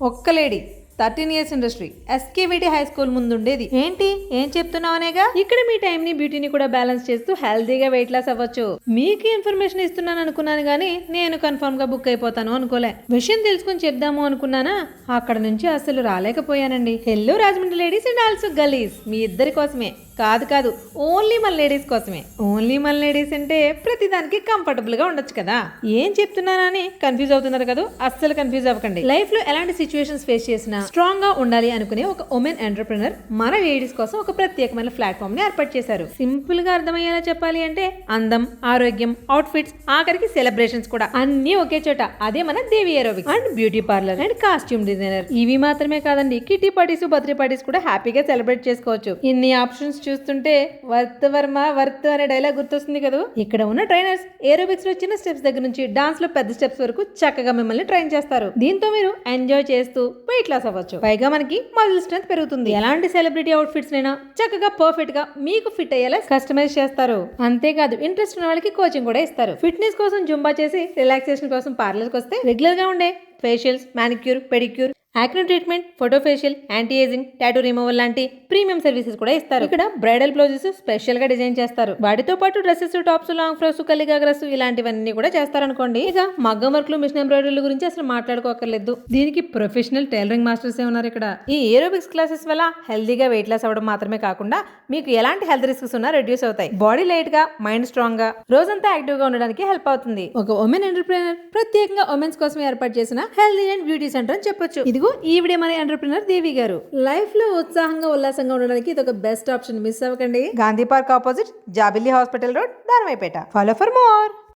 ఒక్క lady 13 years industry SKVT high school ముందుండేది. ఏంటి ఏం చెప్తున్నావనేగా, ఇక్కడ మీ టైం ని బ్యూటీని కూడా బ్యాలెన్స్ చేస్తూ హెల్తీగా వెయిట్ లాస్ అవ్వచ్చు. మీకు ఇన్ఫర్మేషన్ ఇస్తున్నాను అనుకున్నాను గానీ నేను కన్ఫర్మ్ గా బుక్ అయిపోతాను అనుకోలే. విషయం తెలుసుకుని చెప్దాము అనుకున్నానా, అక్కడ నుంచి అసలు రాలేకపోయానండి. Hello Rajahmundry ladies and also girls, మీ ఇద్దరి కోసమే. కాదు ఓన్లీ మన లేడీస్ కోసమే. ఓన్లీ మన లేడీస్ అంటే ప్రతిదానికి కంఫర్టబుల్ గా ఉండొచ్చు కదా. ఏం చెప్తున్నానని కన్ఫ్యూజ్ అవుతున్నారు కదా, అస్సలు కన్ఫ్యూజ్ అవ్వకండి. లైఫ్ లో ఎలాంటి సిచ్యువేషన్స్ ఫేస్ చేసినా స్ట్రాంగ్ గా ఉండాలి అనుకునే ఒక ఉమెన్ ఎంటర్ప్రినర్ మన లేడీస్ కోసం ఒక ప్రత్యేకమైన ప్లాట్ఫామ్ ని ఏర్పాటు చేశారు. సింపుల్ గా అర్థమయ్యేలా చెప్పాలి అంటే అందం, ఆరోగ్యం, అవుట్ఫిట్స్, ఆఖరికి సెలబ్రేషన్స్ కూడా అన్ని ఒకే చోట. అదే మన Devi aerobics and beauty parlour and costume designer. ఇవి మాత్రమే కాదండి, కిటీ పార్టీస్, బర్త్డే పార్టీస్ కూడా హ్యాపీగా సెలబ్రేట్ చేసుకోవచ్చు. ఇన్ని ఆప్షన్స్ చూస్తుంటే వర్త్ అనే డైలాగ్ గుర్తొస్తుంది కదా. ఇక్కడ ఉన్న ట్రైనర్స్ ఏరోబిక్స్ లో చిన్న స్టెప్స్ దగ్గర నుంచి డాన్స్ లో పెద్ద స్టెప్స్ వరకు చక్కగా మిమ్మల్ని ట్రైన్ చేస్తారు. దీంతో మీరు ఎంజాయ్ చేస్తూ వెయిట్ లాస్ అవ్వచ్చు. పైగా మనకి మజిల్ స్ట్రెంత్ పెరుగుతుంది. ఎలాంటి సెలబ్రిటీ అవుట్ఫిట్స్ అయినా చక్కగా పర్ఫెక్ట్ గా మీకు ఫిట్ అయ్యేలా కస్టమైజ్ చేస్తారు. అంతేకాదు ఇంట్రెస్ట్ ఉన్న వాళ్ళకి కోచింగ్ కూడా ఇస్తారు. ఫిట్నెస్ కోసం జుంబా చేసి రిలాక్సేషన్ కోసం పార్లర్కి వస్తే రెగ్యులర్ గా ఉండే facials, manicure, pedicure, acne treatment, photo facial, anti ageing, tattoo removal లాంటి ప్రీమియం సర్వీసెస్ కూడా ఇస్తారు. ఇక్కడ బ్రైడల్ బ్లౌజెస్ స్పెషల్ గా డిజైన్ చేస్తారు. వాటితో పాటు డ్రెస్సెస్, టాప్స్, లాంగ్ ఫ్రాక్స్, కలిగాగ్రస్ ఇలాంటివన్నీ కూడా చేస్తారనుకోండి. ఇక మగ్గం వర్క్లు, మిషన్ ఎంబ్రాయిడరీల గురించి అసలు మాట్లాడుకోకర్లేదు. దీనికి ప్రొఫెషనల్ టైలరింగ్ మాస్టర్స్ ఉన్నారు ఇక్కడ. ఈ ఏరోబిక్స్ క్లాసెస్ వల్ల హెల్దీగా వెయిట్ లాస్ అవ్వడం మాత్రమే కాకుండా మీకు ఎలాంటి హెల్త్ రిస్క్స్ ఉన్నా రెడ్యూస్ అవుతాయి. బాడీ లైట్ గా, మైండ్ స్ట్రాంగ్ గా, రోజంతా యాక్టివ్ గా ఉండడానికి హెల్ప్ అవుతుంది. ఒక ఉమెన్ ఎంటర్ప్రినర్ ప్రత్యేకంగా ఉమెన్స్ కోసం ఏర్పాటు చేసిన హెల్తీ అండ్ బ్యూటీ సెంటర్ అని చెప్పొచ్చు. ఇదిగో ఈవిడే మన ఎంటర్ప్రినర్ దేవి గారు. లైఫ్ లో ఉత్సాహంగా, ఉల్లాసంగా ఉండడానికి ఇది ఒక బెస్ట్ ఆప్షన్. మిస్ అవ్వకండి. Gandhi park opposite, Jabilli hospital road, Danamaipeta. Follow for more.